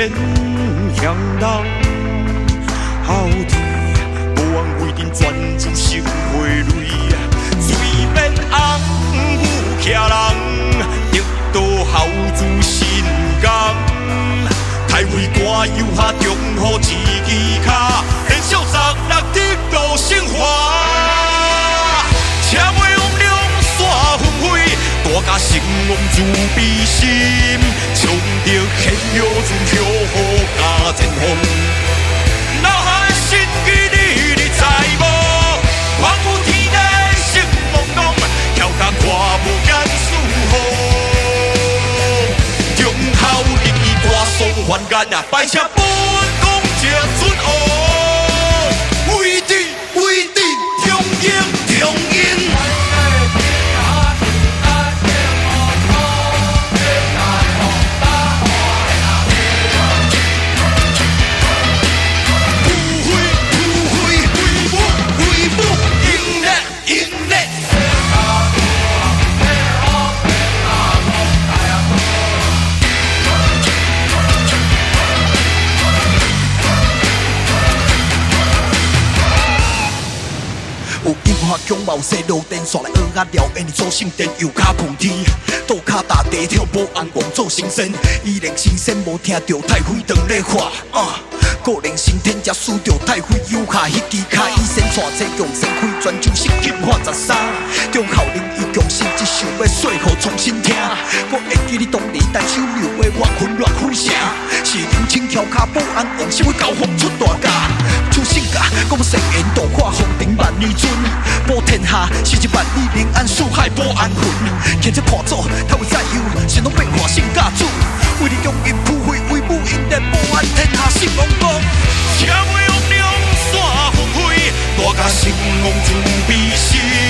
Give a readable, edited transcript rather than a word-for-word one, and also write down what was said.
天向人，好天无枉为阵专注生活泪，随便红有徛人，得到孝子心甘。台湾歌谣下中好一支卡，连续16天都生活。车袂往两线纷飞，大家成王自悲心，唱着血肉如飘雨加前风。脑海心机你知无？看有天地心茫茫，跳甲看无间事雨。中孝日语歌颂还原啊，拜车本讲这准学，为敌中英。强貌西路电线来学啊撩，因你做圣殿右脚碰天，倒脚踏地跳保安王做神仙，依然新鲜无听到太妃当咧话个人先天才输着太妃右脚迄支卡，以先带这强先开全球实金化13，中孝林伊强心一想要说互重新听，我会记你当年单手留的我混乱呼声，是刘青跳脚保安王是为交锋出大家，出性格我要誓言度跨风尘万年尊。保天下是一万里平安，四海保安魂。欠这破祖，他会再有，神龙变化性家主。为了用因普惠为母，因得保安天下兴隆隆。车袂往两线纷飞，大家成王自悲心。